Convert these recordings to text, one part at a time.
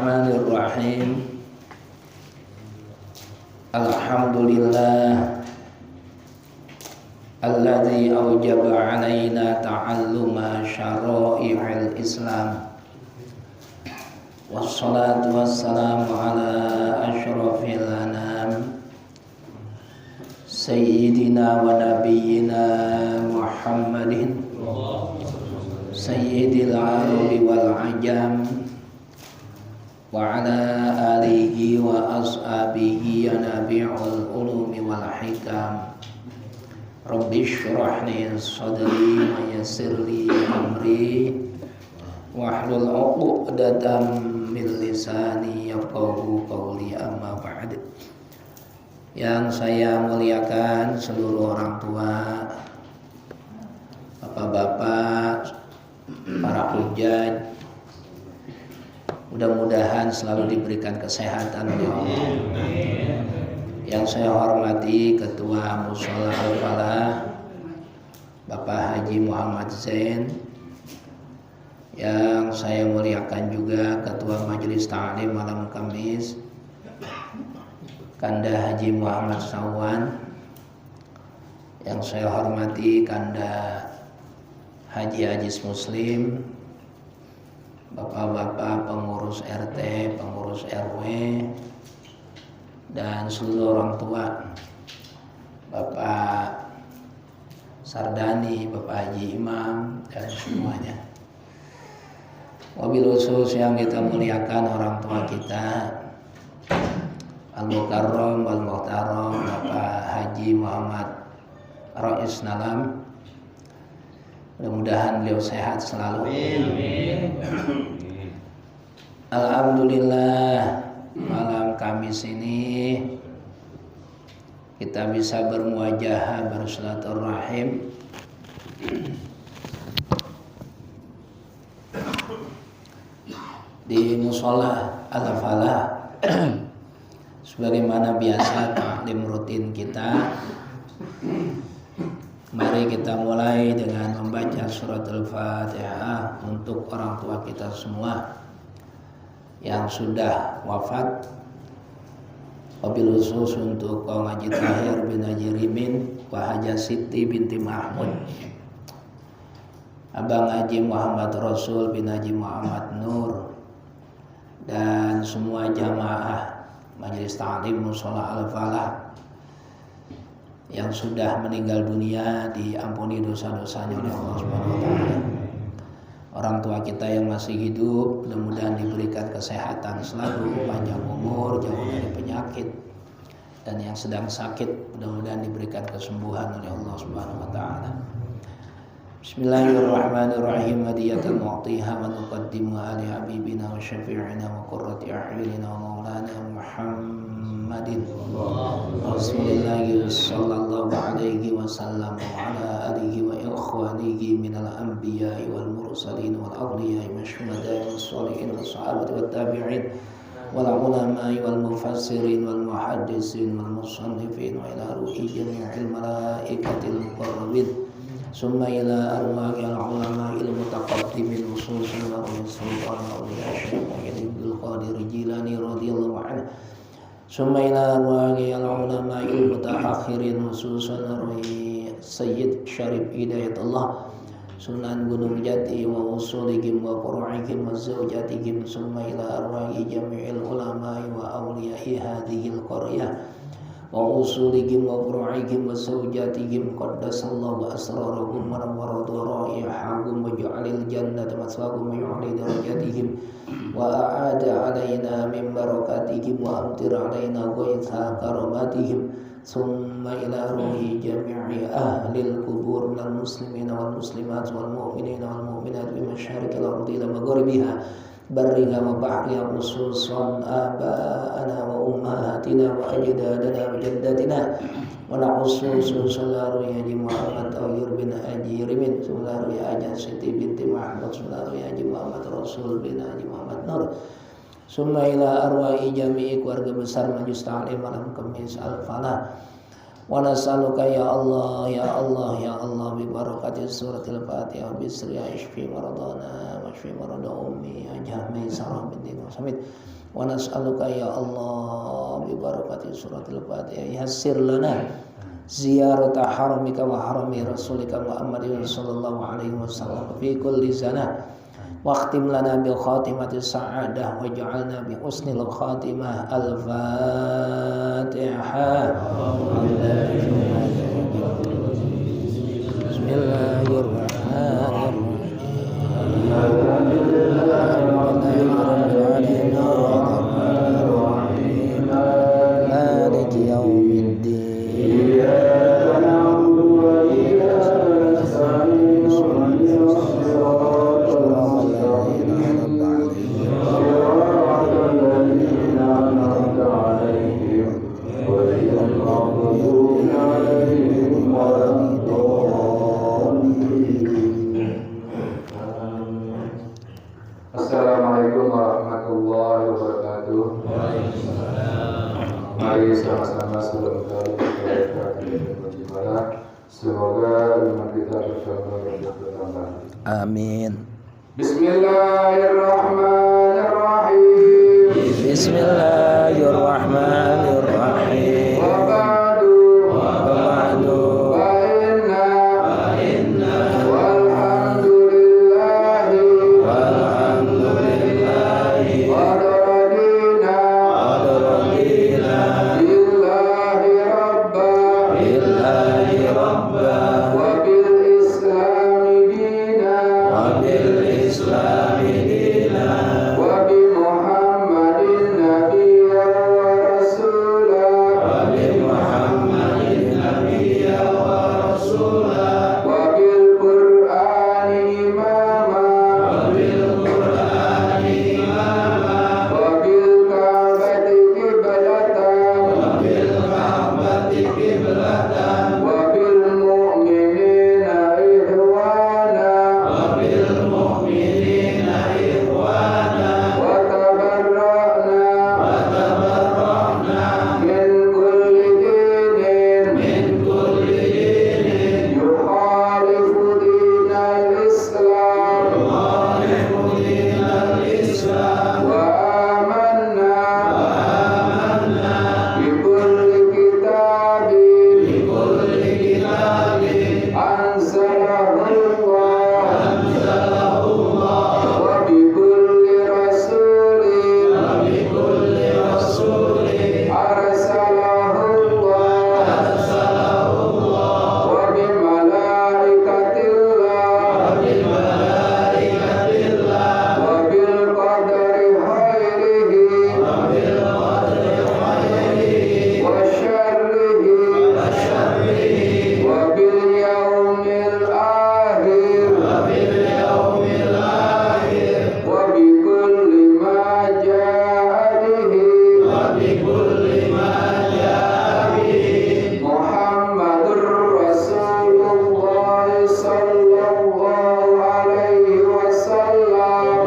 Bismillahirrahmanirrahim. Alhamdulillah alladzi aujaba 'alaina ta'alluma syara'i'il Islam. Wassalatu wassalamu ala asyrafil anam sayyidina wa nabiyyina Muhammadin sayyidil arabi wal ajam wa ala alihi wa ashabihi ya nabi'ul ulumi wal hikam. Rabbi shrah li sadri wa yassir li amri wahlul 'uqdatam min lisani yafqahu qawli, amma ba'd. Yang saya muliakan seluruh orang tua, bapak-bapak, para hujjaj, mudah-mudahan selalu diberikan kesehatan oleh Allah. Yang saya hormati Ketua Mushola Al-Falah Bapak Haji Muhammad Zain. Yang saya muliakan juga Ketua Majelis Ta'lim Malam Kamis Kanda Haji Muhammad Sawan. Yang saya hormati Kanda Haji Ajis Muslim, bapak-bapak pengurus RT, pengurus RW, dan seluruh orang tua, Bapak Sardani, Bapak Haji Imam, dan semuanya. Wabil khusus yang kita muliakan orang tua kita, Al-Mukarram, Al-Muhtaram, Bapak Haji Muhammad Rais Nalam. Mudah-mudahan beliau sehat selalu. Amin. Alhamdulillah, malam Kamis ini kita bisa bermuajahah, bersilaturahim di Mushola Al-Falah. Sebagaimana biasa taklim rutin kita, mari kita mulai dengan membaca surat Al-Fatihah untuk orang tua kita semua yang sudah wafat. Wabil khusus untuk Kong Haji Tahir bin Haji Rimin, Wahajah Siti binti Mahmud, Abang Haji Muhammad Rasul bin Haji Muhammad Nur, dan semua jamaah Majelis Ta'lim Mushola Al-Falah yang sudah meninggal dunia, diampuni dosa-dosanya oleh Allah Subhanahu wa taala. Orang tua kita yang masih hidup mudah-mudahan diberikan kesehatan selalu, panjang umur, jauh dari penyakit, dan yang sedang sakit mudah-mudahan diberikan kesembuhan oleh Allah Subhanahu wa taala. Bismillahirrahmanirrahim. Hadiyatan mu'tiha wa nuqaddimu ali habibina wa syafi'ina wa qurrati a'yunina wa maulana Muhammadin Rasulillahi sallallahu alaihi wasallam wa ala alihi wa ikhwanihi minal anbiya'i wal mursalin wal awliya'i wa syuhada'i wal sholihin wal sahabati wat tabi'in wal ulama'i wal mufassirin wal muhaddisin wal musannifin wa ila ruhi jami'il malaikatil muqarrabin summa ila arwahi al-ulama il-mutaqaddimin khususan wa sultan awliya Syekh Muhyiddin Abdul Qadir Jilani radhiyallahu anhu, summa ila arwahi al-ulama il-mutaakhirin khususan arwahi Sayyid Syarif Hidayatullah Sunan Gunung Jati wa usulihim wa furu'ihim wa zawjatihim, summa ila arwahi jami'il ulama wa awliya'i hadhil qaryah wa usulihim wa furu'ihim wa zawjatihim qaddasallahu asrarahum wa nawwara daraihahum wa ja'alil jannata maswahum wa yu'li darajatihim wa a'ada alaina min barakatihim wa amtir alaina ghaitha karamatihim, summa ila ruhi jami'i ahlil kubur minal muslimina wal muslimat wal mu'minina wal mu'minat bi masyariqil ardi ila magharibiha barriha wa bahriha, khususan aba'ana wa ummahatina wa ajdadana wa jaddatina, wa na'ususu salaru Haji Muhammad Tahir bin Haji Rimin, salaru Haji Siti binti Mahmud, salaru Haji Muhammad Rasul bin Haji Muhammad Nur, summa ila arwahi jami'i keluarga besar Majelis Ta'lim Malam Kamis Al-Falah. Wa nas'aluka ya Allah ya Allah ya Allah bi barakati suratil Fatihah bisri ishfi maradana wa ishfi marada ummi ajami sarah binti Muhammad wa nas'aluka ya Allah bi barakati suratul Fatihah yassir lana ziyarata haramika wa harami rasulika Muhammadin sallallahu alaihi wasallam fi kulli sana waqtim lana bil khatimati sa'adah waj'alna bi husnil khatimah al-Fatihah. Bismillahirrahmanirrahim. Maliki yaumiddin. Assalamualaikum warahmatullahi wabarakatuh. Mari sama-sama sebelum kita beribadah, semoga iman kita bertambah. Amin. Bismillahirrahmanirrahim. Bismillahirrahmanirrahim. Wa ba'du. Wa inna walhamdulillahi wa radina billahi rabba wa bil islami dina wa bi Muhammadin nabiyya wa rasula wa bil Qur'ani imama wa bil Ka'bati qiblatan wa bil mu'minina ihwana wa tabarra'na min kulli dinin yukhalifu dinal Islam wa amanna bi kulli kitabin anzalahu Allah wa bi kulli rasulin arsalahu Allah wa bi malaikatillah wa bil qadari khairihi wa syarrihi wa bil yaumil akhir wa bi kulli ma jaa bihi Muhammadur Rasulullah sallallahu alaihi wasallam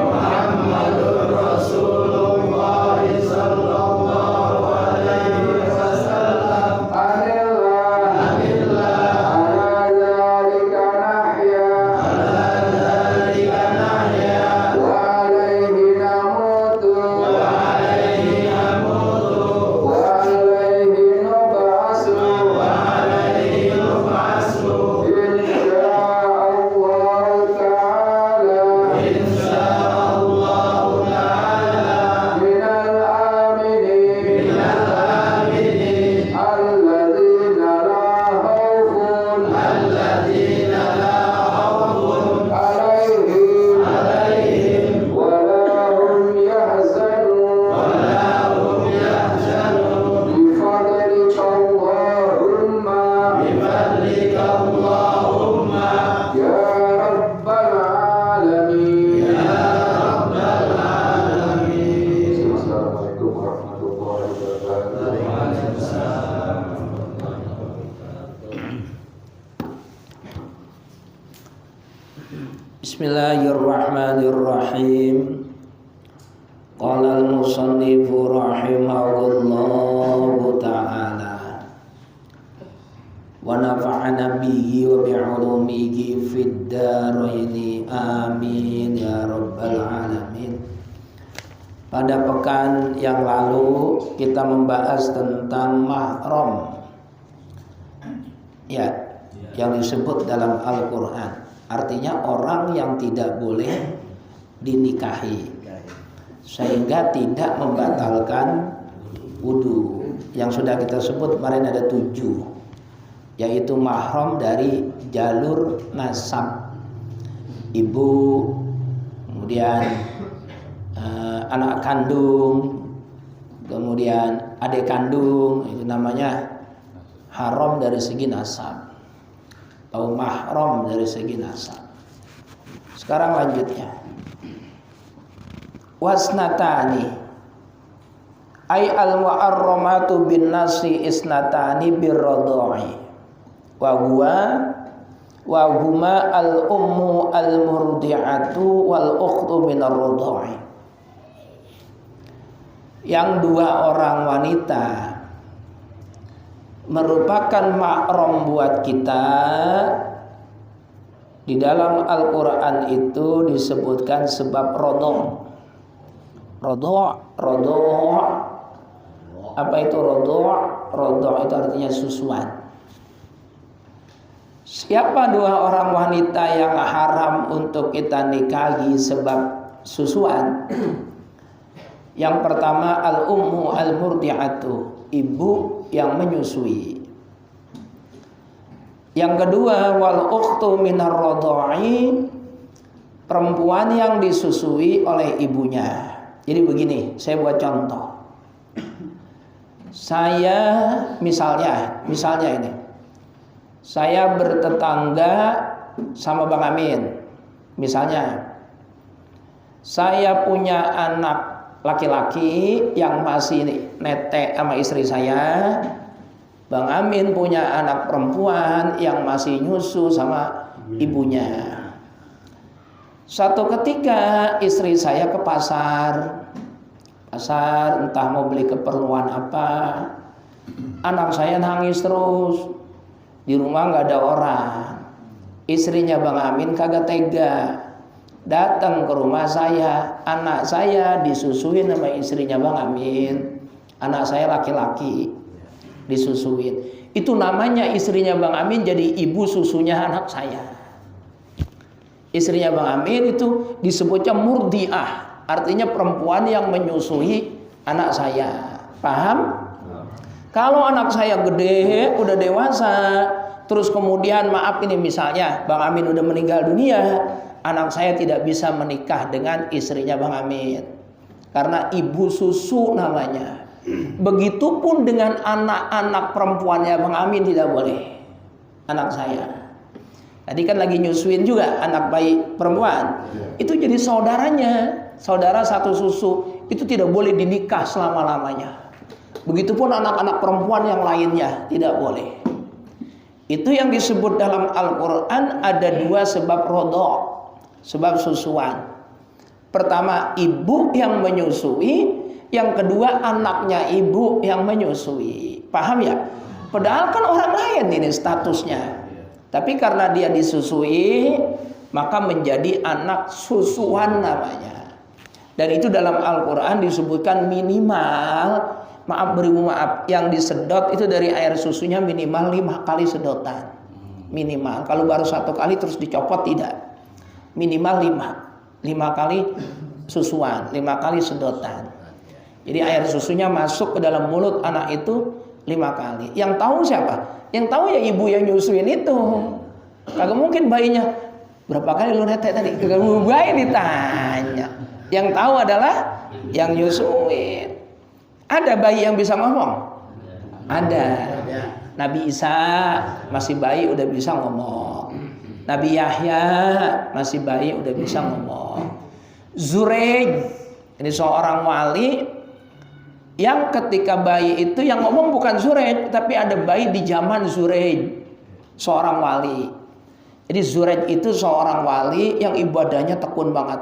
Bismillahirrahmanirrahim. Qala al-musannifu rahimahullahu ta'ala wa nafa'ana bihi wa bi'ulumihi fid dharaini amin ya rabbal alamin. Pada pekan yang lalu kita membahas tentang mahram, ya, yang disebut dalam Al-Quran. Artinya orang yang tidak boleh dinikahi, sehingga tidak membatalkan wudu. Yang sudah kita sebut kemarin ada 7, yaitu mahram dari jalur nasab, ibu, kemudian anak kandung, kemudian adik kandung, itu namanya haram dari segi nasab atau mahram dari segi nasab. Sekarang lanjutnya, wasnatani ay al mu'arramatu bin nasi isnatani birradha'i wa huma al ummu al murdi'atu wal ukhtu min ar-radha'i. Yang 2 orang wanita merupakan mahram buat kita. Di dalam Al-Quran itu disebutkan sebab rodho. Apa itu rodho? Rodho itu artinya susuan. Siapa 2 orang wanita yang haram untuk kita nikahi sebab susuan? Yang pertama al-ummu al-murdi'atu, ibu yang menyusui. Yang kedua wal ukhtu minar radha'i, perempuan yang disusui oleh ibunya. Jadi begini, saya buat contoh. Saya misalnya ini, saya bertetangga sama Bang Amin. Misalnya, saya punya anak laki-laki yang masih netek sama istri saya. Bang Amin punya anak perempuan yang masih nyusu sama ibunya. Suatu ketika istri saya ke pasar entah mau beli keperluan apa. Anak saya nangis terus. Di rumah nggak ada orang. Istrinya Bang Amin kagak tega, datang ke rumah saya. Anak saya disusuin sama istrinya Bang Amin. Anak saya laki-laki disusuin. Itu namanya istrinya Bang Amin jadi ibu susunya anak saya. Istrinya Bang Amin itu disebutnya murdiah, artinya perempuan yang menyusui anak saya. Paham? Kalau anak saya gede, udah dewasa, terus kemudian maaf ini misalnya Bang Amin udah meninggal dunia, anak saya tidak bisa menikah dengan istrinya Bang Amin karena ibu susu namanya. Begitupun dengan anak-anak perempuannya Bang Amin tidak boleh. Anak saya tadi kan lagi nyusuin juga anak bayi perempuan, itu jadi saudaranya, saudara satu susu, itu tidak boleh dinikah selama-lamanya. Begitupun anak-anak perempuan yang lainnya tidak boleh. Itu yang disebut dalam Al-Quran ada 2 sebab rodho, sebab susuan. Pertama ibu yang menyusui, yang kedua anaknya ibu yang menyusui. Paham ya? Padahal kan orang lain ini statusnya, tapi karena dia disusui maka menjadi anak susuan namanya. Dan itu dalam Al-Quran disebutkan minimal, maaf, yang disedot itu dari air susunya minimal 5 kali sedotan. Minimal. Kalau baru 1 kali terus dicopot tidak. Minimal 5 kali susuan, 5 kali sedotan. Jadi air susunya masuk ke dalam mulut anak itu 5 kali. Yang tahu siapa? Yang tahu ya ibu yang nyusuin itu. Kagak mungkin bayinya berapa kali lu netek tadi? Kagak bayi ditanya. Yang tahu adalah yang nyusuin. Ada bayi yang bisa ngomong? Ada. Nabi Isa masih bayi udah bisa ngomong. Nabi Yahya masih bayi udah bisa ngomong. Zureid ini seorang wali yang ketika bayi itu yang ngomong bukan Zureid, tapi ada bayi di zaman Zureid, seorang wali. Jadi Zureid itu seorang wali yang ibadahnya tekun banget.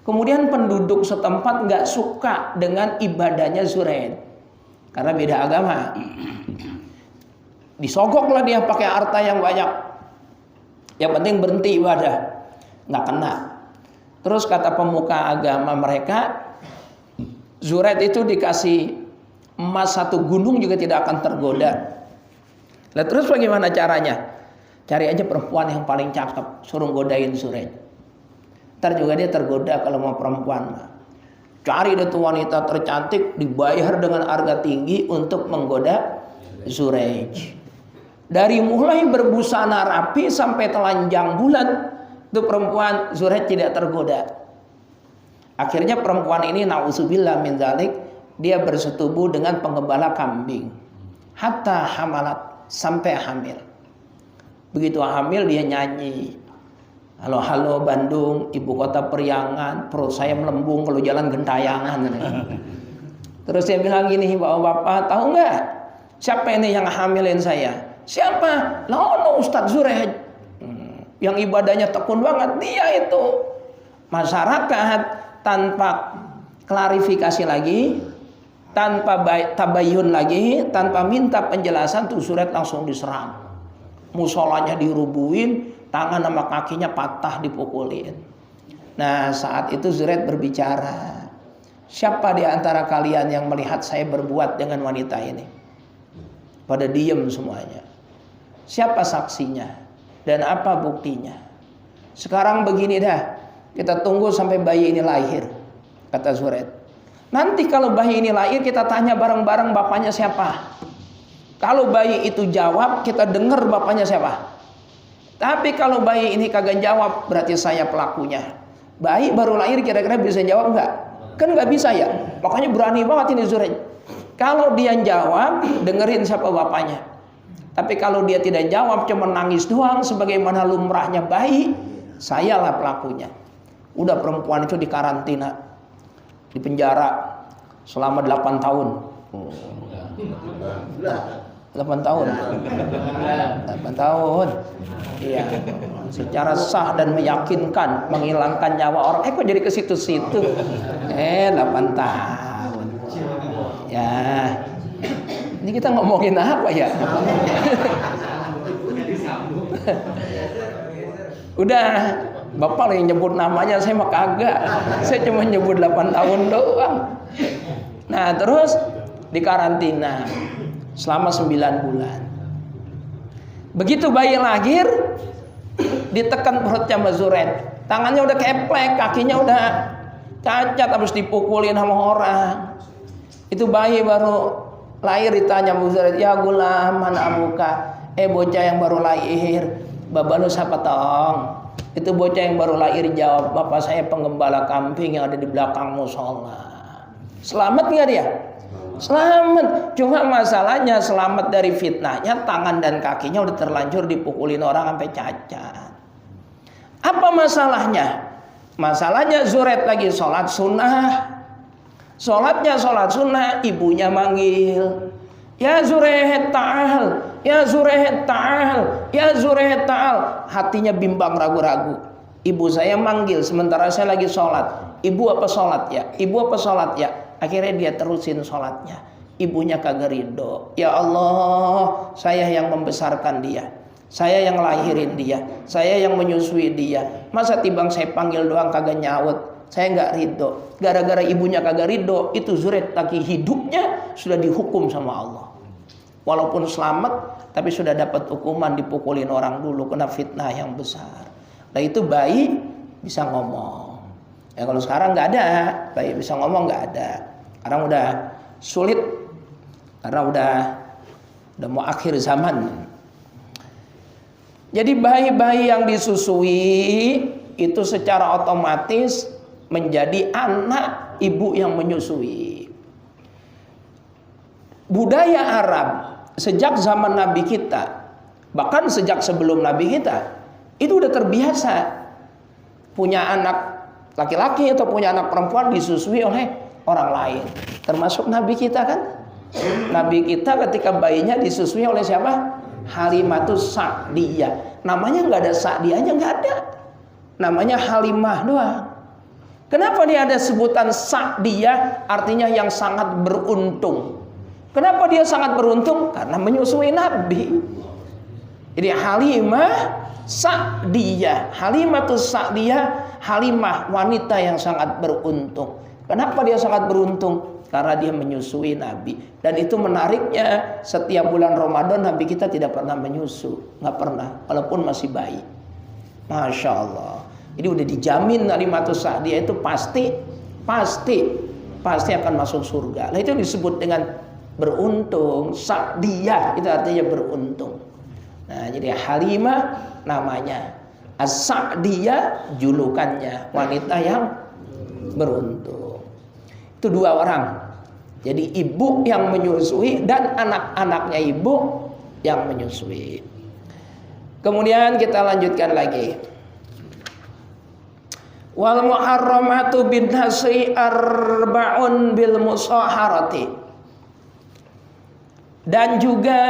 Kemudian penduduk setempat nggak suka dengan ibadahnya Zureid karena beda agama. Disogoklah dia pakai harta yang banyak. Yang penting berhenti ibadah, nggak kena. Terus kata pemuka agama mereka, Zuret itu dikasih emas 1 gunung juga tidak akan tergoda. Lah terus bagaimana caranya? Cari aja perempuan yang paling cakep, suruh godain Zuret. Ntar juga dia tergoda kalau mau perempuan. Cari deh tuh wanita tercantik, dibayar dengan harga tinggi untuk menggoda Zuret. Dari mulai berbusana rapi sampai telanjang bulan, itu perempuan Zuret tidak tergoda. Akhirnya perempuan ini na'udzubillah min dzalik, dia bersetubuh dengan penggembala kambing. Hatta hamalat, sampai hamil. Begitu hamil dia nyanyi, halo halo Bandung, ibu kota periangan, perut saya melembung kalau jalan gentayangan. Terus dia bilang gini, bapak-bapak tahu nggak siapa ini yang hamilin saya? Siapa? Lah Ustadz Zuret, yang ibadahnya tekun banget. Dia itu. Masyarakat tanpa klarifikasi lagi, tanpa tabayun lagi, tanpa minta penjelasan, tuh Zuret langsung diserang. Musolanya dirubuhin, tangan sama kakinya patah dipukulin. Nah saat itu Zuret berbicara, siapa di antara kalian yang melihat saya berbuat dengan wanita ini? Pada diem semuanya. Siapa saksinya? Dan apa buktinya? Sekarang begini dah, kita tunggu sampai bayi ini lahir, kata Zuret. Nanti kalau bayi ini lahir kita tanya bareng-bareng bapaknya siapa. Kalau bayi itu jawab, kita dengar bapaknya siapa. Tapi kalau bayi ini kagak jawab, berarti saya pelakunya. Bayi baru lahir kira-kira bisa jawab nggak? Kan nggak bisa ya. Makanya berani banget ini Zuret. Kalau dia jawab, dengerin siapa bapaknya. Tapi kalau dia tidak jawab, cuma nangis doang, sebagaimana lumrahnya bayi, sayalah pelakunya. Udah perempuan itu dikarantina, di penjara selama 8 tahun. 8 tahun. 8 tahun. Iya. Secara sah dan meyakinkan menghilangkan nyawa orang. Kok jadi ke situ-situ? 8 tahun. Ya. Ini kita ngomongin apa ya? Udah, Bapak yang nyebut namanya, saya mah kagak. Saya cuma nyebut 8 tahun doang. Nah, terus dikarantina selama 9 bulan. Begitu bayi lahir, ditekan perutnya sama Zuret. Tangannya udah keplek, kakinya udah cacat, habis dipukulin sama orang. Itu bayi baru lahir ditanya sama Zuret, ya gulam mana abuka? Bocah yang baru lahir, bapak lu siapa tong? Itu bocah yang baru lahir jawab, bapak saya penggembala kambing yang ada di belakang musola. Selamat nggak dia? Selamat. Cuma masalahnya selamat dari fitnahnya, tangan dan kakinya udah terlanjur dipukulin orang sampai cacat. Apa masalahnya? Masalahnya Zuret lagi sholat sunnah. Sholatnya sholat sunnah, ibunya manggil, ya Zuret ta'al, ya Zuret ta'al, ya Zuret ta'al. Hatinya bimbang ragu-ragu. Ibu saya manggil sementara saya lagi sholat. Ibu apa sholat ya? Ibu apa sholat ya? Akhirnya dia terusin sholatnya. Ibunya kagak ridho. Ya Allah, saya yang membesarkan dia, saya yang lahirin dia, saya yang menyusui dia. Masa timbang saya panggil doang kagak nyaut? Saya nggak ridho. Gara-gara ibunya kagak ridho, itu Zuret lagi hidupnya sudah dihukum sama Allah. Walaupun selamat, tapi sudah dapat hukuman, dipukulin orang dulu, kena fitnah yang besar. Nah itu bayi bisa ngomong. Ya kalau sekarang nggak ada, bayi bisa ngomong nggak ada. Sekarang udah sulit karena udah mau akhir zaman. Jadi bayi-bayi yang disusui itu secara otomatis menjadi anak ibu yang menyusui. Budaya Arab sejak zaman Nabi kita, bahkan sejak sebelum Nabi kita, itu udah terbiasa punya anak laki-laki atau punya anak perempuan disusui oleh orang lain. Termasuk Nabi kita kan. Nabi kita ketika bayinya disusui oleh siapa? Halimatus Sa'diyah. Namanya nggak ada Sa'diyahnya, nggak ada. Namanya Halimah doang. Kenapa dia ada sebutan Sa'diyah? Artinya yang sangat beruntung. Kenapa dia sangat beruntung? Karena menyusui Nabi. Jadi Halimah Sa'diyah. Halimatus Sa'diyah Halimah wanita yang sangat beruntung. Kenapa dia sangat beruntung? Karena dia menyusui Nabi. Dan itu menariknya, setiap bulan Ramadan Nabi kita tidak pernah menyusu, nggak pernah, walaupun masih bayi. Masya Allah. Jadi udah dijamin Halimatus Sa'diyah itu pasti akan masuk surga. Nah itu disebut dengan beruntung. Sa'diyah itu artinya beruntung. Nah jadi Halimah namanya, As-Sa'diyah julukannya, wanita yang beruntung. Itu dua orang. Jadi ibu yang menyusui dan anak-anaknya ibu yang menyusui. Kemudian kita lanjutkan lagi. Wal muharramatu bin nasi arba'un bil musaharati. Dan juga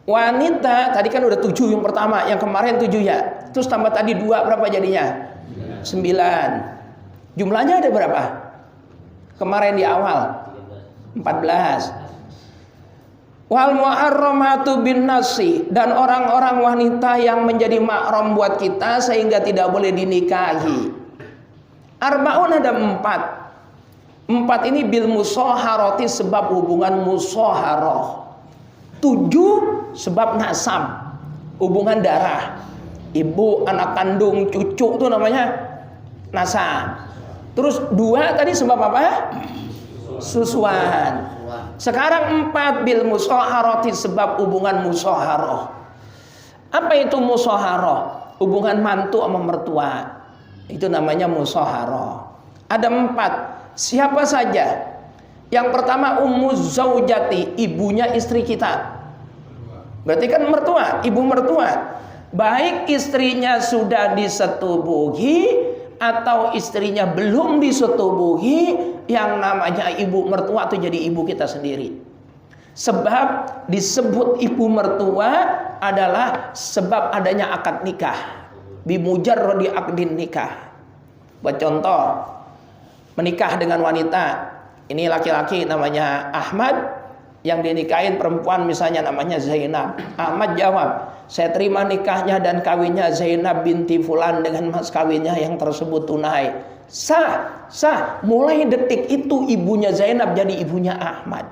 wanita, tadi kan udah 7 yang pertama, yang kemarin 7 ya. Terus tambah tadi 2, berapa jadinya? 9. Jumlahnya ada berapa? Kemarin di awal 14. Wal muharramatu bin nasi, dan orang-orang wanita yang menjadi mahram buat kita sehingga tidak boleh dinikahi. Arbaun ada 4. 4 ini bil musaharati sebab hubungan musaharah. 7 sebab nasab, hubungan darah. Ibu, anak kandung, cucu itu namanya nasab. Terus 2 tadi sebab apa? Susuan. Sekarang 4 bil musaharati sebab hubungan musaharah. Apa itu musaharah? Hubungan mantu sama mertua. Itu namanya musaharah. Ada 4. Siapa saja? Yang pertama ummu zaujati, ibunya istri kita. Berarti kan mertua, ibu mertua. Baik istrinya sudah disetubuhi atau istrinya belum disetubuhi, yang namanya ibu mertua itu jadi ibu kita sendiri. Sebab disebut ibu mertua adalah sebab adanya akad nikah. Bimujarradi aqdin nikah. Buat contoh, menikah dengan wanita. Ini laki-laki namanya Ahmad, yang dinikahin perempuan misalnya namanya Zainab. Ahmad jawab, saya terima nikahnya dan kawinnya Zainab binti Fulan dengan mas kawinnya yang tersebut tunai. Sah. Mulai detik itu ibunya Zainab jadi ibunya Ahmad.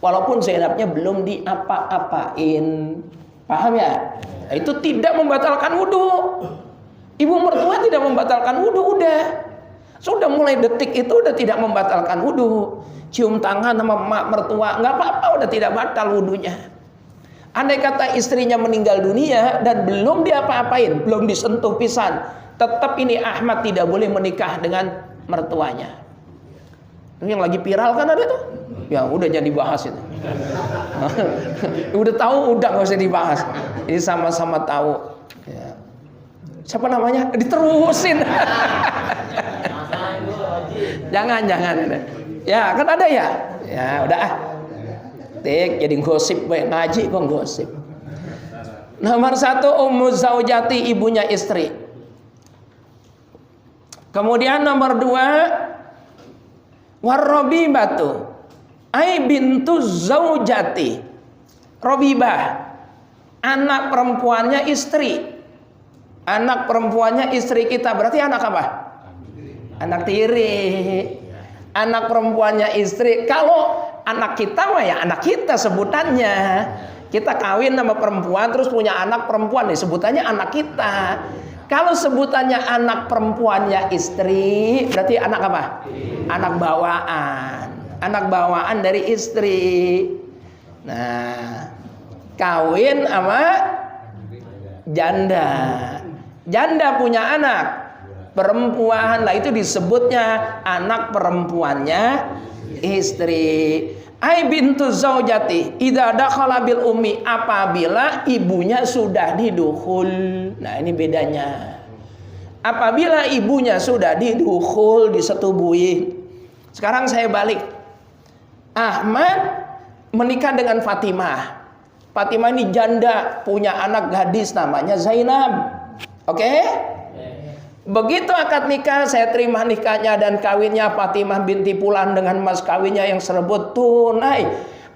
Walaupun Zainabnya belum diapa-apain. Paham ya? Itu tidak membatalkan wudhu. Ibu mertua tidak membatalkan wudhu, udah. Sudah mulai detik itu udah tidak membatalkan wudhu. Cium tangan sama emak mertua, nggak apa-apa, udah tidak batal wudhunya. Andai kata istrinya meninggal dunia dan belum diapa-apain, belum disentuh pisan, tetap ini Ahmad tidak boleh menikah dengan mertuanya. Yang lagi viral kan ada tuh, ya udah jadi bahas itu. Udah tahu, udah nggak usah dibahas. Ini sama-sama tahu. Ya. Siapa namanya? Diterusin. Jangan. Ya kan ada ya. Ya udah ah. Tik jadi gosip baik ngaji kok gosip. Nomor 1 ummu zaujati, ibunya istri. Kemudian nomor 2 warrabibatu ai bintu zaujati. Robibah, anak perempuannya istri. Anak perempuannya istri kita berarti anak apa? Anak tiri. Anak perempuannya istri. Kalau anak kita mah ya anak kita sebutannya. Kita kawin sama perempuan terus punya anak perempuan nih, sebutannya anak kita. Kalau sebutannya anak perempuannya istri, berarti anak apa? Anak bawaan. Anak bawaan dari istri. Nah, kawin sama janda. Janda punya anak perempuan, lah itu disebutnya anak perempuannya istri. Ai bintu zaujati idza dakhala bil ummi, apabila ibunya sudah didukhul. Nah, ini bedanya. Apabila ibunya sudah didukhul, disetubuhi. Sekarang saya balik. Ahmad menikah dengan Fatimah. Fatimah ini janda, punya anak gadis namanya Zainab. Oke? Begitu akad nikah, saya terima nikahnya dan kawinnya Fatimah binti Fulan dengan mas kawinnya yang serebut tunai.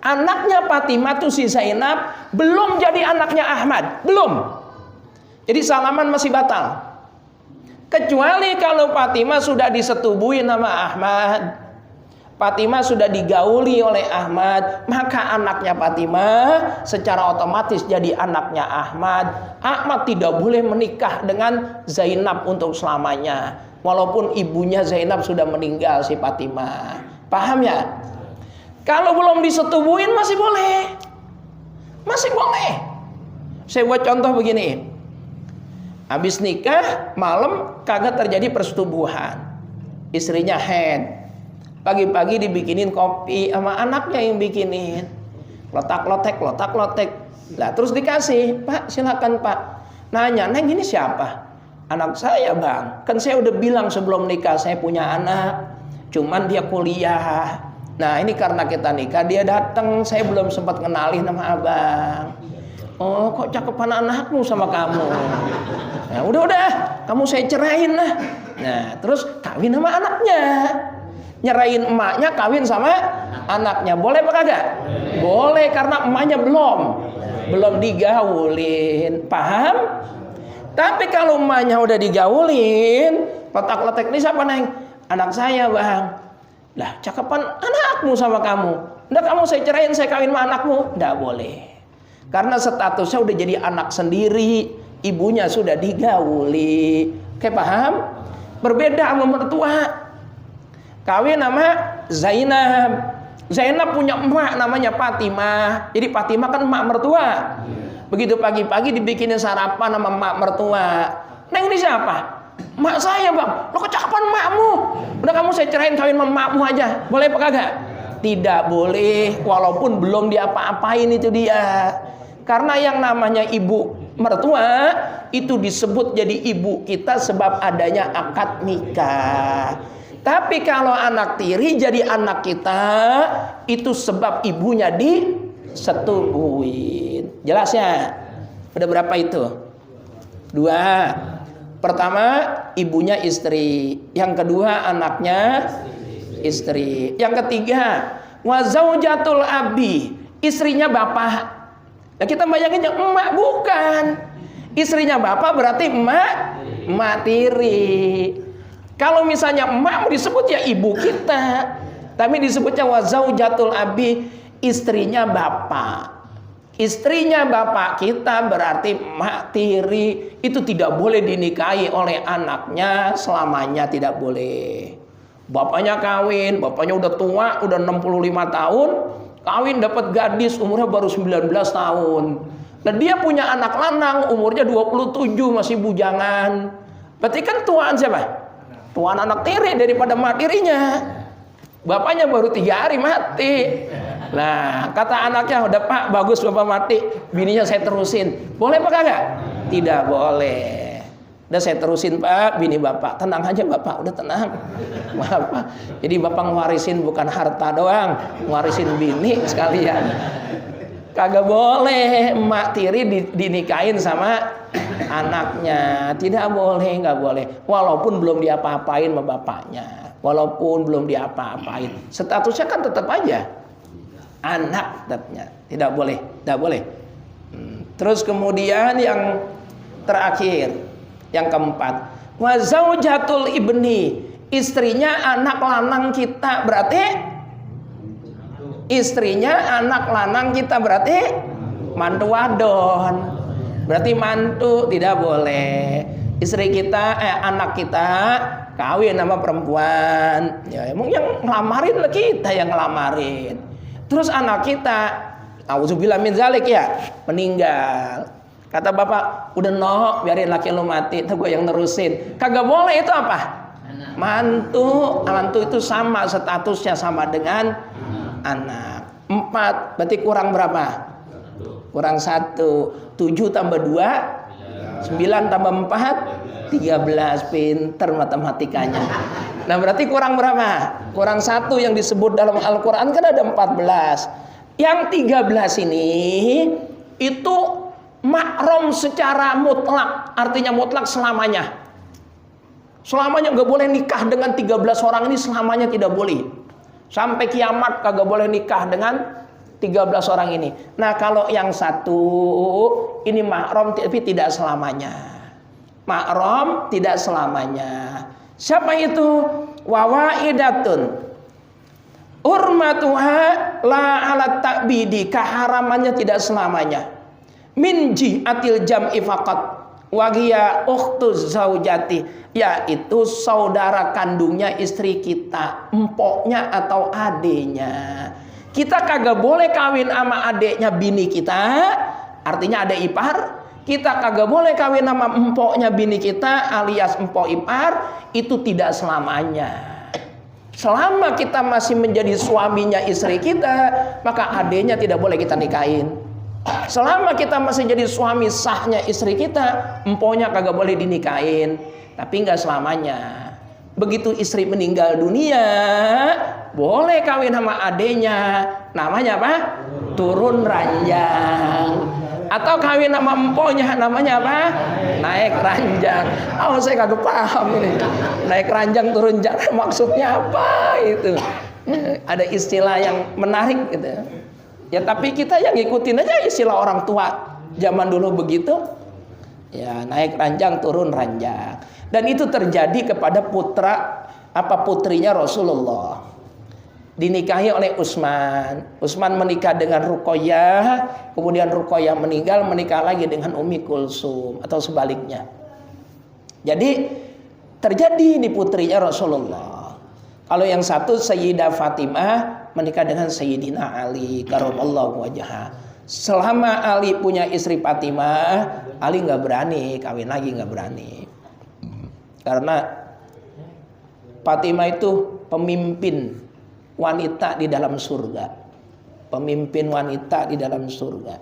Anaknya Fatimah tuh si Zainab belum jadi anaknya Ahmad, belum. Jadi salaman masih batal. Kecuali kalau Fatimah sudah disetubuhi nama Ahmad, Fatimah sudah digauli oleh Ahmad, maka anaknya Fatimah secara otomatis jadi anaknya Ahmad. Ahmad tidak boleh menikah dengan Zainab untuk selamanya, walaupun ibunya Zainab sudah meninggal si Fatimah. Paham ya? Kalau belum disetubuhin masih boleh. Masih boleh. Saya buat contoh begini. Habis nikah, malam kagak terjadi persetubuhan. Istrinya haid. Pagi-pagi dibikinin kopi sama anaknya yang bikinin. Lotak-lotek. Lah terus dikasih, "Pak, silakan Pak." Nanya, "Neng ini siapa?" "Anak saya, Bang. Kan saya udah bilang sebelum nikah saya punya anak. Cuman dia kuliah. Nah, ini karena kita nikah dia datang, saya belum sempat kenalin nama Abang." "Oh, kok cakepan anakmu sama kamu?" "Nah, udah, kamu saya ceraiin lah." Nah, terus kawin sama anaknya. Nyerahin emaknya kawin sama anaknya. Boleh apa kagak? Boleh, karena emaknya belum digaulin. Paham? Tapi kalau emaknya udah digaulin, letak-letek, "Ini siapa, Neng?" "Anak saya, Bang." "Lah, cakepan anakmu sama kamu. Udah, kamu saya ceraiin, saya kawin sama anakmu." Nggak boleh. Karena statusnya udah jadi anak sendiri, ibunya sudah digauli. Oke, paham? Berbeda sama mertua. Kawin sama Zainab. Zainab punya emak namanya Fatimah. Jadi Fatimah kan emak mertua. Begitu pagi-pagi dibikinin sarapan sama emak mertua. "Neng, ini siapa?" "Emak saya, Bang." "Lo kecakapan emakmu. Udah, kamu saya cerain, kawin sama emakmu aja." Boleh apa kagak? Tidak boleh, walaupun belum diapa-apain itu dia. Karena yang namanya ibu mertua itu disebut jadi ibu kita sebab adanya akad nikah. Tapi kalau anak tiri jadi anak kita itu sebab ibunya disetubuhin. Jelas ya? Udah berapa itu? 2. Pertama, ibunya istri. Yang kedua, anaknya istri. Yang ketiga, wa zaujatul abi, istrinya bapak. Ya, kita bayangin yang emak, bukan. Istrinya bapak berarti emak tiri. Kalau misalnya emak mau disebut ya ibu kita, tapi disebutnya wa zaujatul abi, istrinya bapak. Istrinya bapak kita berarti emak tiri. Itu tidak boleh dinikahi oleh anaknya selamanya, tidak boleh. Bapaknya kawin, bapaknya udah tua, udah 65 tahun, kawin dapat gadis umurnya baru 19 tahun. Dan dia punya anak lanang umurnya 27, masih bujangan. Berarti kan tuaan siapa? Tuan anak tiri daripada mak tirinya. Bapaknya baru 3 hari mati. Nah, kata anaknya, "Udah Pak, bagus Bapak mati, bininya saya terusin." Boleh apa kagak? Tidak boleh. Udah, saya terusin Pak, bini Bapak. "Tenang aja Bapak, udah tenang." Bapak. Jadi Bapak ngewarisin bukan harta doang, ngewarisin bini sekalian. Kagak boleh emak tiri dinikahin sama anaknya. Tidak boleh, nggak boleh. Walaupun belum diapa-apain sama bapaknya. Walaupun belum diapa-apain. Statusnya kan tetap aja anak tetapnya. Tidak boleh, tidak boleh. Terus kemudian yang terakhir, yang keempat, wa zaujatul ibni, istrinya anak lanang kita, berarti istrinya anak lanang kita, berarti mantu wadon. Berarti mantu tidak boleh. Istri kita, anak kita kawin sama perempuan, ya emang yang ngelamarin lah, kita yang ngelamarin. Terus anak kita, auzubillah min zalik ya, meninggal. Kata bapak, "Udah no, biarin laki lu mati, itu gue yang nerusin." Kagak boleh, itu apa? Mantu. Mantu itu sama statusnya sama dengan anak. 4, berarti kurang berapa? Kurang 1. 7 tambah 2, 9 tambah 4, 13. Pinter matematikanya. Nah, berarti kurang berapa? Kurang 1 yang disebut dalam Al-Quran kan ada 14. Yang 13 ini itu mahram secara mutlak. Artinya mutlak selamanya. Selamanya nggak boleh nikah dengan 13 orang ini, selamanya tidak boleh. Sampai kiamat kagak boleh nikah dengan 13 orang ini. Nah, kalau yang 1 ini mahram tapi tidak selamanya. Mahram tidak selamanya. Siapa itu? Wawaidatun urmatuha la ala ta'bidi, keharamannya tidak selamanya. Min jihatil jam'i faqat wa hiya ukhtuz zaujati, yaitu saudara kandungnya istri kita, empoknya atau adenya. Kita kagak boleh kawin sama adeknya bini kita, artinya adek ipar. Kita kagak boleh kawin sama empoknya bini kita alias empok ipar, itu tidak selamanya. Selama kita masih menjadi suaminya istri kita, maka adeknya tidak boleh kita nikahin. Selama kita masih jadi suami sahnya istri kita, empoknya kagak boleh dinikahin. Tapi nggak selamanya. Begitu istri meninggal dunia, boleh kawin sama adeknya. Namanya apa? Turun ranjang. Atau kawin sama empoknya, namanya apa? Naik ranjang. Oh, saya kagak paham ini. Naik ranjang, turun ranjang, maksudnya apa itu? Ada istilah yang menarik gitu. Ya tapi kita yang ngikutin aja istilah orang tua zaman dulu begitu. Ya, naik ranjang, turun ranjang. Dan itu terjadi kepada putrinya Rasulullah. Dinikahi oleh Utsman. Utsman menikah dengan Ruqayyah, kemudian Ruqayyah meninggal, menikah lagi dengan Ummi Kulsum atau sebaliknya. Jadi terjadi di putrinya Rasulullah. Kalau yang satu Sayyidah Fatimah menikah dengan Sayyidina Ali karramallahu wajhah. Selama Ali punya istri Fatimah, Ali nggak berani kawin lagi, nggak berani. Karena Fatimah itu pemimpin wanita di dalam surga. Pemimpin wanita di dalam surga.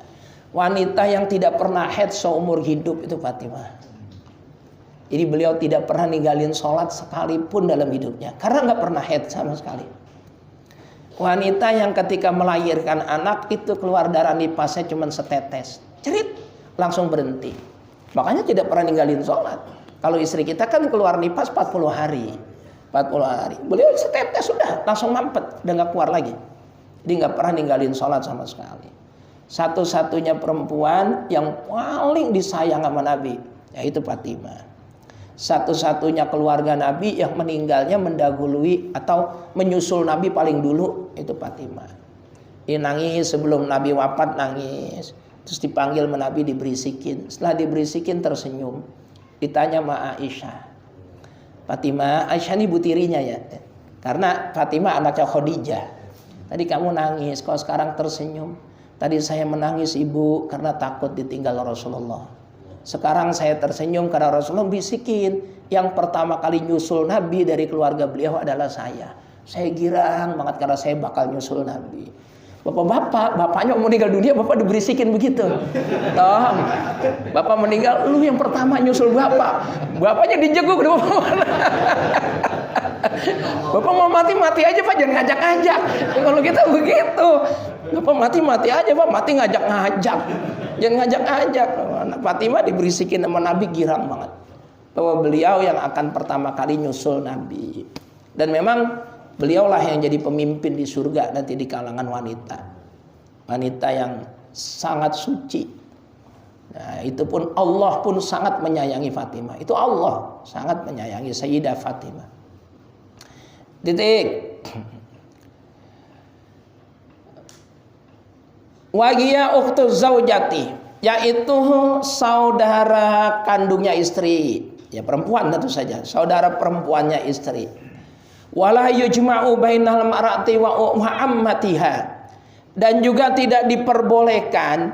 Wanita yang tidak pernah haid seumur hidup itu Fatimah. Jadi beliau tidak pernah ninggalin sholat sekalipun dalam hidupnya. Karena nggak pernah haid sama sekali. Wanita yang ketika melahirkan anak itu keluar darah nipasnya cuma setetes. Cerit, langsung berhenti. Makanya tidak pernah ninggalin sholat. Kalau istri kita kan keluar nipas 40 hari. 40 hari. Beliau setetes sudah langsung mampet, udah nggak keluar lagi. Dia nggak pernah ninggalin sholat sama sekali. Satu-satunya perempuan yang paling disayang sama Nabi, yaitu Fatimah. Satu-satunya keluarga Nabi yang meninggalnya mendahului atau menyusul Nabi paling dulu, itu Fatimah. Dia nangis sebelum Nabi wafat, nangis. Terus dipanggil sama Nabi, diberisikin. Setelah diberisikin tersenyum. Ditanya sama Aisyah. Fatimah, Aisyah ini ibu tirinya ya. Karena Fatimah anaknya Khadijah. Tadi kamu nangis, kok sekarang tersenyum. Tadi saya menangis ibu karena takut ditinggal Rasulullah. Sekarang saya tersenyum karena Rasulullah bisikin. Yang pertama kali nyusul Nabi dari keluarga beliau adalah saya. Saya girang banget karena saya bakal nyusul Nabi. Bapak-bapak, bapaknya mau meninggal dunia, bapak diberisikin begitu. Tom, bapak meninggal, lu yang pertama nyusul bapak. Bapaknya dijeguk, bapak mau mati-mati aja pak, jangan ngajak-ngajak. Kalau kita begitu, bapak mati-mati aja pak, mati ngajak-ngajak. Jangan ngajak-ngajak. Fatimah diberisikin sama Nabi, girang banget. Bahwa beliau yang akan pertama kali nyusul Nabi. Dan memang beliaulah yang jadi pemimpin di surga nanti di kalangan wanita. Wanita yang sangat suci. Nah, itu pun Allah pun sangat menyayangi Fatimah. Itu Allah sangat menyayangi Sayyidah Fatimah. Titik. Wagia ukhtuz zaujati, yaitu saudara kandungnya istri. Ya perempuan tentu saja, saudara perempuannya istri. Wala yujma'u bainal mar'ati wa ammatiha, dan juga tidak diperbolehkan,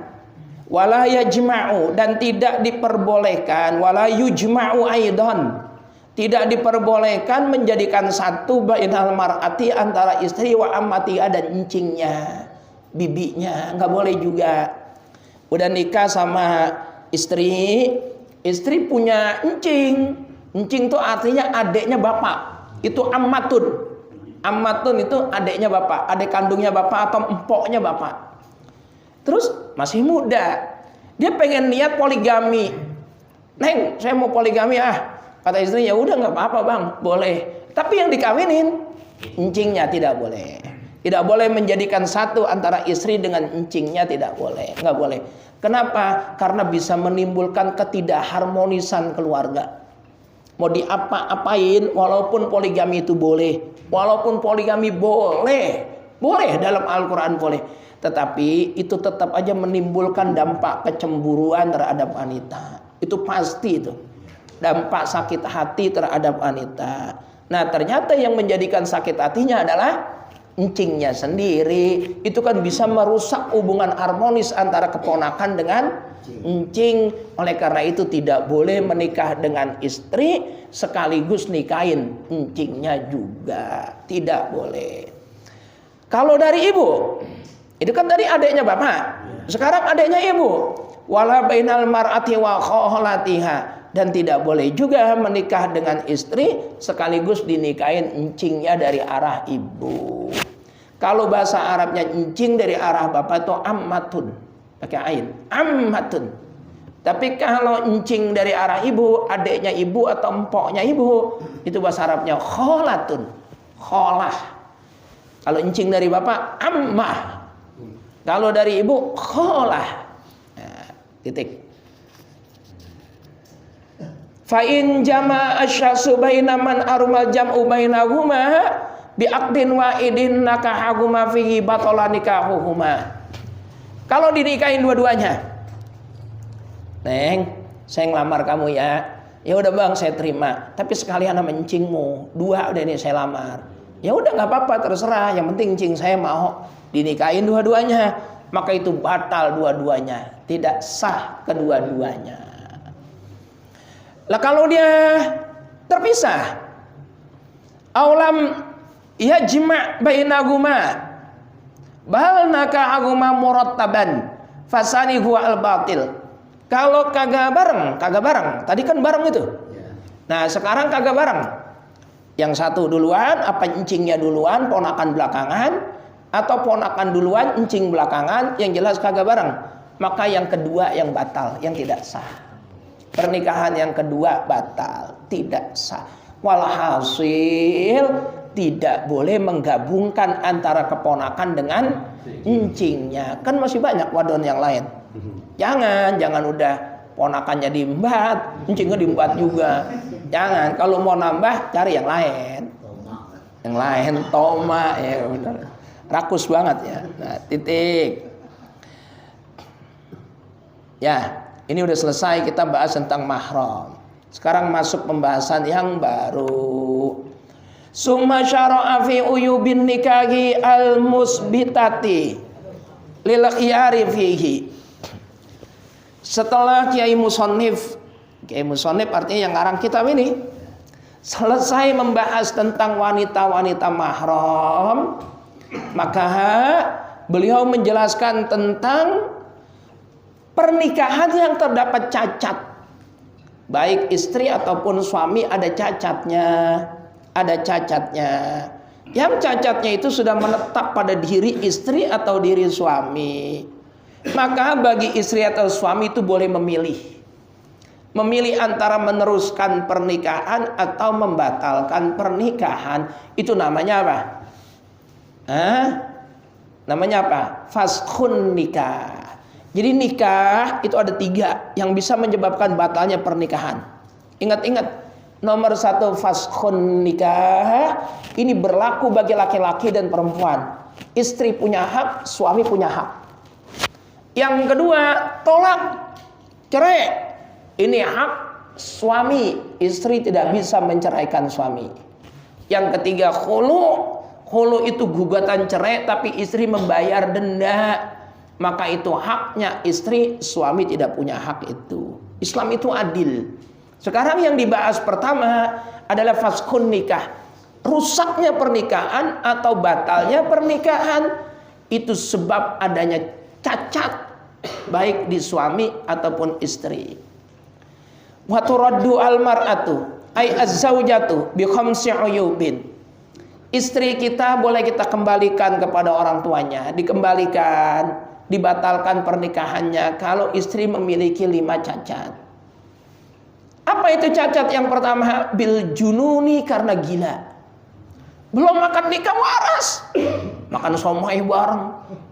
wala yajma'u, dan tidak diperbolehkan, wala yujma'u aidan, tidak diperbolehkan menjadikan satu bainal mar'ati antara istri wa ammatiha dan encingnya, bibinya, nggak boleh juga. Udah nikah sama istri, istri punya encing. Encing itu artinya adiknya bapak. Itu ammatun. Ammatun itu adiknya bapak, adik kandungnya bapak atau empoknya bapak. Terus masih muda, dia pengen niat poligami. Neng, saya mau poligami ah. Kata istri, ya udah nggak apa-apa bang, boleh. Tapi yang dikawinin encingnya tidak boleh. Tidak boleh menjadikan satu antara istri dengan encingnya, tidak boleh, nggak boleh. Kenapa? Karena bisa menimbulkan ketidakharmonisan keluarga. Mau diapa-apain, walaupun poligami itu boleh, walaupun poligami boleh dalam Al-Quran boleh, tetapi itu tetap aja menimbulkan dampak kecemburuan terhadap wanita. Itu pasti itu. Dampak sakit hati terhadap wanita. Nah, ternyata yang menjadikan sakit hatinya adalah encingnya sendiri. Itu kan bisa merusak hubungan harmonis antara keponakan dengan encing. Oleh karena itu tidak boleh menikah dengan istri sekaligus nikahin encingnya juga. Tidak boleh. Kalau dari ibu, itu kan tadi adiknya bapak, sekarang adiknya ibu. Wala bainal mar'ati wa kholatiha. Dan tidak boleh juga menikah dengan istri sekaligus dinikahin encingnya dari arah ibu. Kalau bahasa Arabnya encing dari arah bapak itu ammatun, pakai ain, ammatun. Tapi kalau encing dari arah ibu, adiknya ibu atau empoknya ibu, itu bahasa Arabnya kholatun, kholah. Kalau encing dari bapak ammah, kalau dari ibu kholah. Nah, titik. Fa in jama asyasu baina man arumal jam'u bainahuma bi aqdin wa'idin nakahahuma fihi batala nikahuhuma. Kalau dinikahin dua-duanya, Neng, saya ngelamar kamu ya. Ya udah bang, saya terima. Tapi sekalian sama encingmu, dua udah ini saya lamar. Ya udah nggak apa-apa, terserah. Yang penting encing saya mau dinikahin dua-duanya. Maka itu batal dua-duanya, tidak sah kedua-duanya. Lah kalau dia terpisah, aulam yajma' bainahuma bal nakahuma murattaban fasani huwa al-batil. Kalau kagak bareng. Tadi kan bareng itu. Nah, sekarang kagak bareng. Yang satu duluan, apa encingnya duluan, ponakan belakangan, atau ponakan duluan, encing belakangan, yang jelas kagak bareng. Maka yang kedua yang batal, yang tidak sah. Pernikahan yang kedua batal, tidak sah. Walhasil tidak boleh menggabungkan antara keponakan dengan encingnya. Kan masih banyak wadon yang lain. Jangan udah ponakannya diembat, encingnya diembat juga. Jangan, kalau mau nambah cari yang lain. Yang lain toma ya benar. Rakus banget ya. Nah, titik. Ya. Ini udah selesai kita bahas tentang mahram. Sekarang masuk pembahasan yang baru. Summa syara'a fi uyubin nikahi al-musbitati lil khiyari fihi. Setelah Kiai Musonif artinya yang ngarang kitab ini selesai membahas tentang wanita-wanita mahram, maka beliau menjelaskan tentang pernikahan yang terdapat cacat. Baik istri ataupun suami ada cacatnya. Yang cacatnya itu sudah menetap pada diri istri atau diri suami. Maka bagi istri atau suami itu boleh memilih. Memilih antara meneruskan pernikahan atau membatalkan pernikahan. Itu namanya apa? Namanya apa? Faskhun nikah. Jadi nikah itu ada 3 yang bisa menyebabkan batalnya pernikahan. Ingat-ingat, nomor 1 faskhun nikah. Ini berlaku bagi laki-laki dan perempuan. Istri punya hak, suami punya hak. Yang kedua, tolak, cerai. Ini hak suami, istri tidak bisa menceraikan suami. Yang ketiga, khulu. Khulu itu gugatan cerai tapi istri membayar denda. Maka itu haknya istri, suami tidak punya hak itu. Islam itu adil. Sekarang yang dibahas pertama adalah faskhun nikah. Rusaknya pernikahan atau batalnya pernikahan itu sebab adanya cacat baik di suami ataupun istri. Wa turaddu al-mar'atu ay az-zaujatu bi khamsi uyubin. Istri kita boleh kita kembalikan kepada orang tuanya, dikembalikan, dibatalkan pernikahannya kalau istri memiliki 5 cacat. Apa itu cacat? Yang pertama, bil jununi, karena gila. Belum makan nikah waras. makan somai bareng,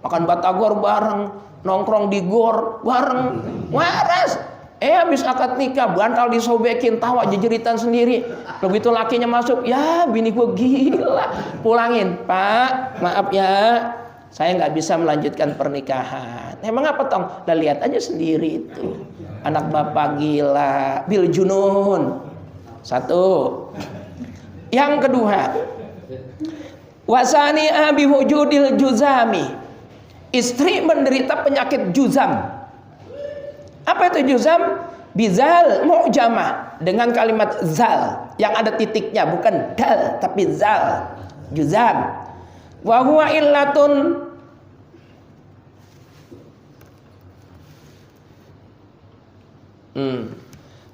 makan batagor bareng, nongkrong di gor bareng, waras. Habis akad nikah, bantal disobekin, tawa jejeritan sendiri. Begitu lakinya masuk, ya bini gue gila, pulangin, Pak, maaf ya, saya nggak bisa melanjutkan pernikahan. Emang apa tong? Udah lihat aja sendiri itu, anak bapak gila, bil junun. Satu. Yang kedua, wasani abi wujudil juzami, istri menderita penyakit juzam. Apa itu juzam? Bizal mu'jamah, dengan kalimat zal yang ada titiknya, bukan dal tapi zal. Juzam. Wa huwa illatun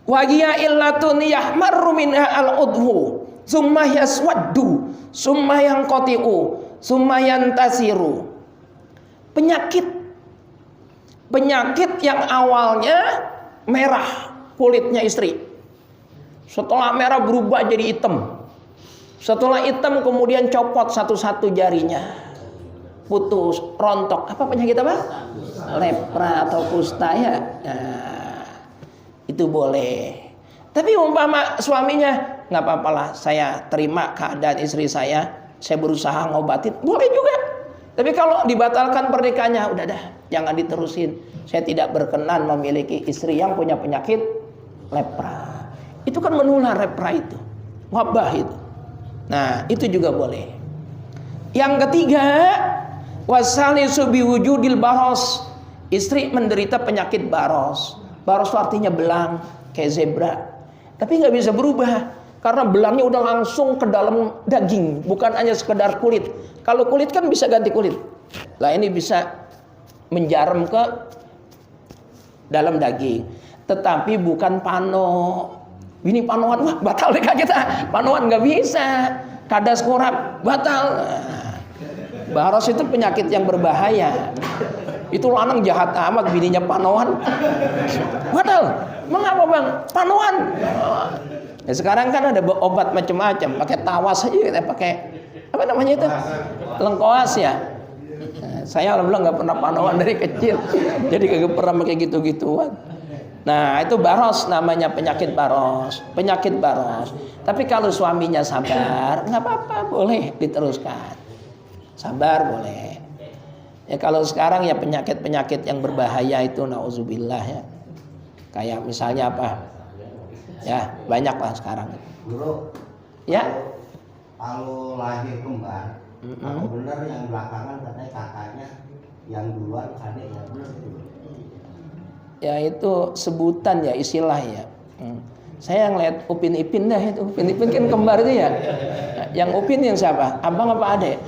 wa hiya illatun yahmarru minha al-udhu summa yaswaddu summa yanqati'u summa yantasiru. Penyakit yang awalnya merah kulitnya istri, setelah merah berubah jadi hitam, setelah hitam kemudian copot satu-satu jarinya, putus, rontok. Apa penyakit apa? Lepra atau kusta ya. Nah, itu boleh. Tapi umpama suaminya, nggak apa-apalah, saya terima keadaan istri saya berusaha ngobatin, boleh juga. Tapi kalau dibatalkan pernikahannya, udah dah, jangan diterusin. Saya tidak berkenan memiliki istri yang punya penyakit lepra. Itu kan menular, lepra itu, wabah itu. Nah, itu juga boleh. Yang ketiga, wasalisu biwujudil baros, istri menderita penyakit baros. Baros itu artinya belang, kayak zebra. Tapi nggak bisa berubah, karena belangnya udah langsung ke dalam daging, bukan hanya sekedar kulit. Kalau kulit kan bisa ganti kulit. Lah ini bisa menjaram ke dalam daging. Tetapi bukan pano. Ini panoan, wah batal deh kita. Panoan nggak bisa. Kadas kurap, batal. Baros itu penyakit yang berbahaya. Itu lanang jahat amat, bininya panoan. Batal. Mengapa bang? Panoan. Ya, sekarang kan ada obat macam-macam. Pakai tawas aja kita pakai. Apa namanya itu? Lengkoas ya. Nah, saya alhamdulillah nggak pernah panoan dari kecil, jadi kagak pernah pakai gitu-gituan. Nah itu baros, namanya penyakit baros, penyakit baros. Tapi kalau suaminya sabar, nggak apa-apa, boleh diteruskan. Sabar boleh. Ya kalau sekarang ya penyakit-penyakit yang berbahaya itu, nauzubillah ya. Kayak misalnya apa? Ya banyak lah sekarang. Guru. Ya. Kalau lahir kembar, apa benar yang belakangan katanya kakaknya, yang duluan adiknya, benar itu? Ya itu sebutan ya, istilah ya. Saya ngeliat Upin Ipin dah itu. Upin Ipin kan kembar itu ya. Yang Upin yang siapa? Abang apa adek?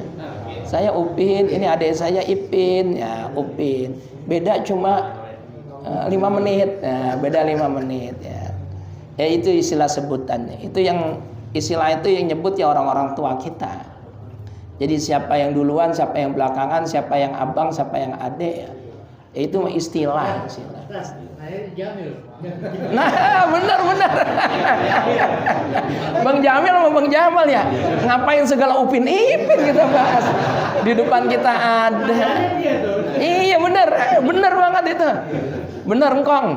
Saya Upin, ini adik saya Ipin, ya Upin. Beda cuma 5 menit, ya, beda 5 menit ya. Ya itu istilah sebutannya. Itu yang istilah itu yang nyebut ya orang-orang tua kita. Jadi siapa yang duluan, siapa yang belakangan, siapa yang abang, siapa yang adik ya. Itu istilah. Nah, benar. Bang Jamil sama Bang Jamal ya. Ngapain segala Upin Ipin kita bahas? Di depan kita ada. Iya benar banget itu. Benar engkong.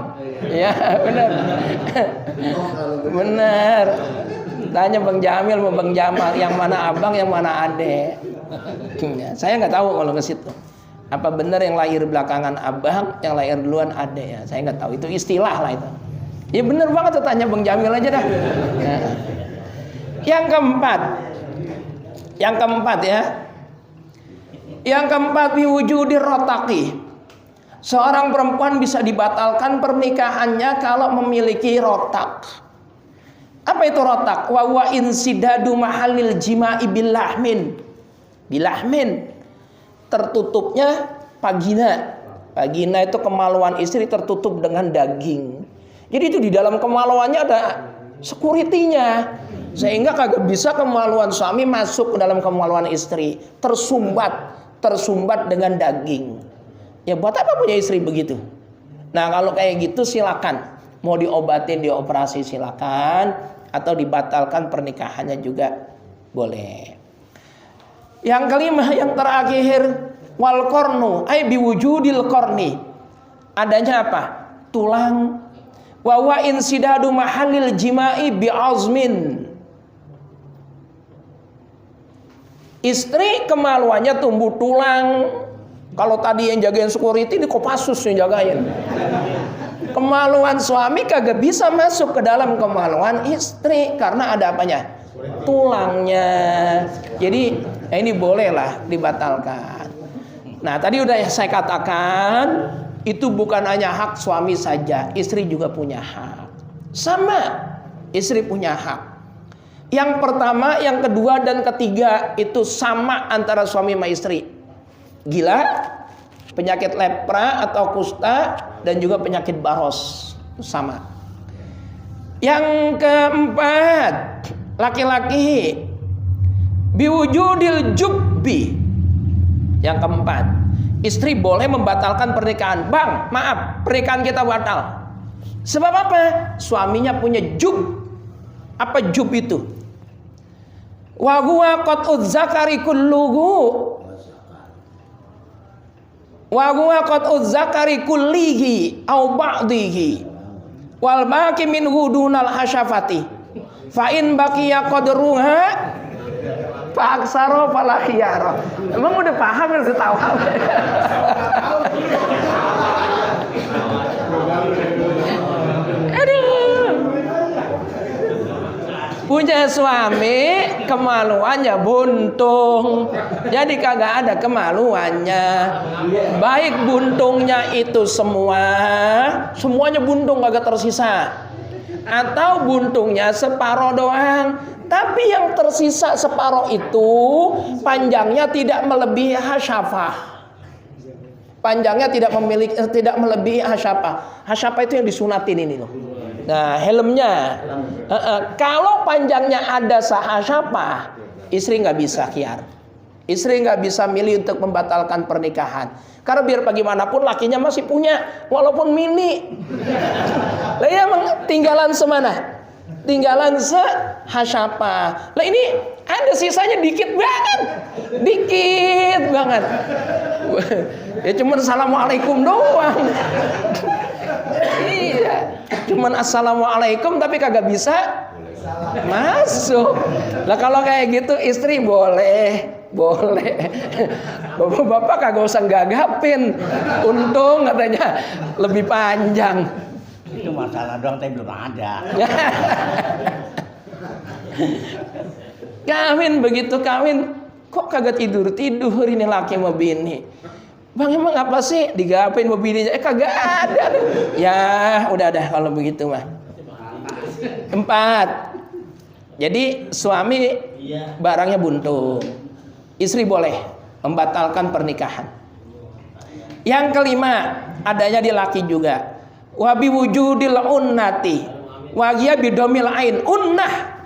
Ya benar. Benar. Tanya Bang Jamil sama Bang Jamal, yang mana abang, yang mana adek. Saya nggak tahu kalau ke situ. Apa benar yang lahir belakangan abang, yang lahir duluan adek ya? Saya nggak tahu. Itu istilah lah itu. Ya benar banget tuh, tanya Bang Jamil aja dah. Ya. Yang keempat ya. Yang keempat biwujudir rotaki. Seorang perempuan bisa dibatalkan pernikahannya kalau memiliki rotak. Apa itu rotak? Wa huwa insidadu mahalil jima'i bilahmin. Tertutupnya vagina. Vagina itu kemaluan istri tertutup dengan daging. Jadi itu di dalam kemaluannya ada security-nya. Sehingga kagak bisa kemaluan suami masuk ke dalam kemaluan istri. Tersumbat dengan daging. Ya buat apa punya istri begitu? Nah kalau kayak gitu silakan. Mau diobatin, dioperasi silakan. Atau dibatalkan pernikahannya juga boleh. Yang kelima, yang terakhir, wal qarnu ay biwujudil qarni. Adanya apa? Tulang. Wa wa insidadu mahallil jima'i bi'azmin. Istri kemaluannya tumbuh tulang. Kalau tadi yang jagain security, ini Kopassus yang jagain. Kemaluan suami kagak bisa masuk ke dalam kemaluan istri karena ada apanya? Tulangnya. Jadi ini bolehlah dibatalkan. Nah, tadi udah saya katakan, itu bukan hanya hak suami saja, istri juga punya hak. Sama, istri punya hak. Yang pertama, yang kedua, dan ketiga itu sama antara suami sama istri. Gila, penyakit lepra atau kusta, dan juga penyakit baros, sama. Yang keempat, laki-laki biwujudil jubbi. Yang keempat, istri boleh membatalkan pernikahan. Bang, maaf, pernikahan kita batal. Sebab apa? Suaminya punya jub. Apa jub itu? Wa huwa qat'uz zakari kulluhu. Wa huwa qat'uz zakari kullihi au ba'dihi. Wal baqi minhu dunal hasyafati. Fa in baqiya qadruha fa aksara fala khiyara. Emang udah paham yang ketawa? Punya suami kemaluannya buntung, jadi kagak ada kemaluannya. Baik buntungnya itu semuanya buntung kagak tersisa, atau buntungnya separoh doang, tapi yang tersisa separoh itu panjangnya tidak melebihi hasyafah. Panjangnya tidak melebihi hasyafah. Hasyafah itu yang disunatin ini loh. Nah, helmnya. Kalau panjangnya ada sahasyafah, istri nggak bisa khiyar. Istri nggak bisa milih untuk membatalkan pernikahan. Karena biar bagaimanapun lakinya masih punya, walaupun mini. Lah ya, tinggalan semana? Tinggalan sehasyafah. Lah ini ada sisanya dikit banget. Dikit banget. Ya cuman assalamualaikum doang. Iya, cuman assalamualaikum tapi kagak bisa masuk. Lah kalau kayak gitu istri boleh. Bapak-bapak kagak usah gagapin. Untung katanya lebih panjang. Itu masalah doang tapi belum ada. Kawin, begitu kawin kok kagak tidur ini laki sama bini. Bang, emang apa sih digapin sama bininya? Kagak ada. Ya udah kalau begitu mah. 4. Jadi suami barangnya buntung, istri boleh membatalkan pernikahan. Yang kelima, adanya di laki juga. Wa bi wujudil unnati wa hiya bidomil ain. Unnah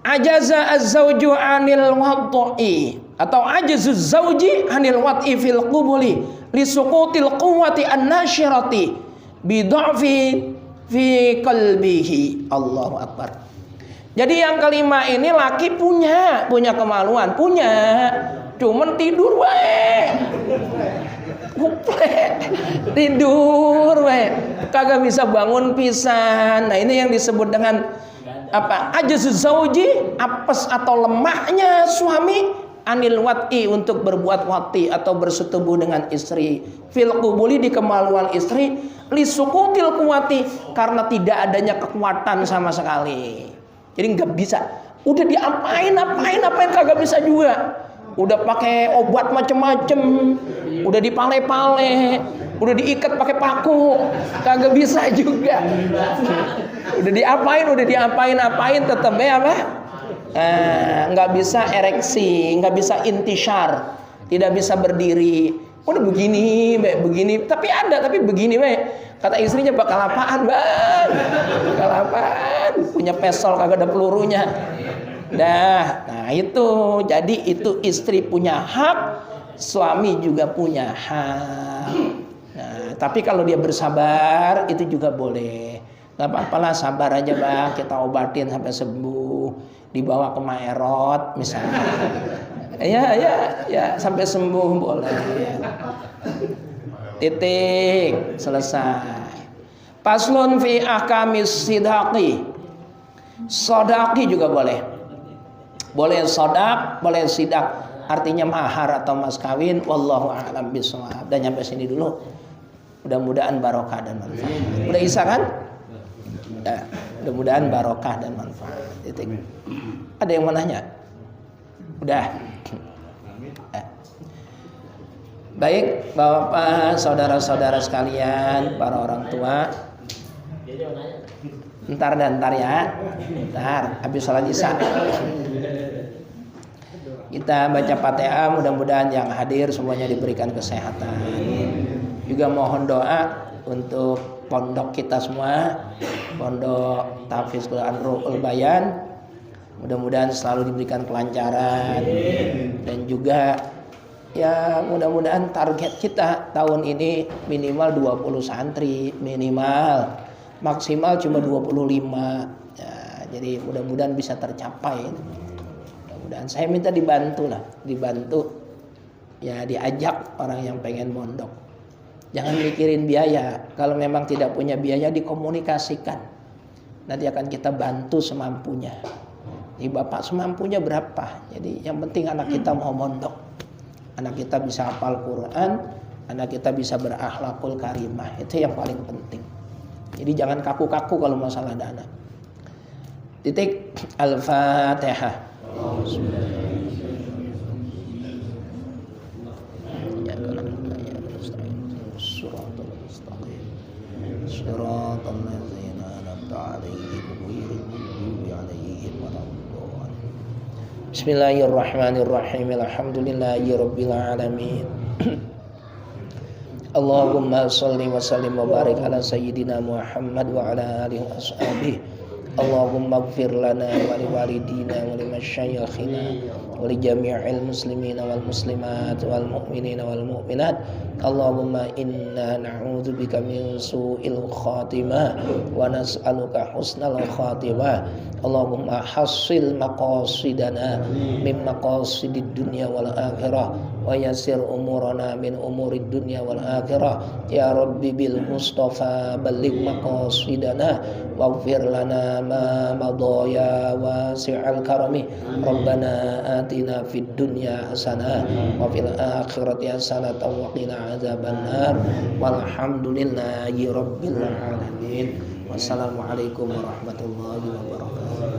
ajaza az-zawju 'anil wad'i atau ajazuz zawji 'anil wad'i fil qubuli li suqutil quwwati an-nasyirati bi dha'fi fi qalbihi. Allahu akbar. Jadi yang kelima ini laki punya kemaluan, cuman tidur wae. Tidur wae. Kagak bisa bangun pisan. Nah, ini yang disebut dengan apa? Ajazuz zauji, apes atau lemahnya suami anil wat'i, untuk berbuat wati atau bersetubuh dengan istri. Fil qubuli, di kemaluan istri, li sukutil kuwati, karena tidak adanya kekuatan sama sekali. Jadi nggak bisa. Udah diapain kagak bisa juga. Udah pakai obat macem-macem, udah dipale-pale, udah diikat pakai paku, kagak bisa juga. Udah diapain tetep apa? Nggak bisa ereksi, nggak bisa intisyar, tidak bisa berdiri. Udah begini, tapi begini, kata istrinya, bakal apaan, bang? Bakal apaan? Punya pistol kagak ada pelurunya. Nah itu, jadi itu istri punya hak, suami juga punya hak. Nah, tapi kalau dia bersabar itu juga boleh. Gak apa-apalah, sabar aja bang, kita obatin sampai sembuh. dibawa ke Maerot misalnya. Ya sampai sembuh boleh. Titik, selesai. Paslun fi ahkamis sidaqi. Sodaki juga boleh. Boleh sodak, boleh sidak. Artinya mahar atau mas kawin. Wallahu a'lam bishawab. Dan nyampe sini dulu. Mudah-mudahan barokah dan manfaat. Udah isa kan? Ya, mudah-mudahan barokah dan manfaat. Titik. Ada yang mau nanya? Udah. Ya. Baik, Bapak, saudara-saudara sekalian, para orang tua. Ntar ya. Ntar habis sholat isya. Kita baca Fatihah, mudah-mudahan yang hadir semuanya diberikan kesehatan. Juga mohon doa untuk pondok kita semua, pondok Tahfiz Quran Ruhul Bayan. Mudah-mudahan selalu diberikan kelancaran. Dan juga ya mudah-mudahan target kita tahun ini minimal 20 santri, minimal. Maksimal cuma 25 ya, jadi mudah-mudahan bisa tercapai. Mudah-mudahan saya minta dibantu ya, diajak orang yang pengen mondok. Jangan mikirin biaya. Kalau memang tidak punya biaya, dikomunikasikan, nanti akan kita bantu semampunya. Jadi bapak semampunya berapa, jadi yang penting anak kita mau mondok, anak kita bisa hafal Quran, anak kita bisa berakhlakul karimah, itu yang paling penting. Jadi jangan kaku-kaku kalau masalah dana. Titik. Al-Fatihah. Bismillahirrahmanirrahim. Alhamdulillahirabbil alamin. Allahumma sholli wa sallim wa barik ala sayyidina Muhammad wa ala alihi wa ashabihi. Allahumma ighfir lana wa li walidina wa li masyayikhina wa li jami'il muslimina wal muslimat wal mu'minina wal mu'minat. Allahumma inna na'udzubika min su'il khatimah wa nas'aluka husnal khatimah. Allahumma hassil maqasidana min maqasidid dunya wal akhirah wa yassir umurana min umurid dunya wal akhirah. Ya Rabbi bil Mustafa balligh maqasidana waghfir lana ma madaya wasi'al karami. Rabbana atina fid dunya hasanah wa fil akhirati hasanah wa qina adzabannar. Walhamdulillahi rabbil alamin. Wassalamualaikum warahmatullahi wabarakatuh.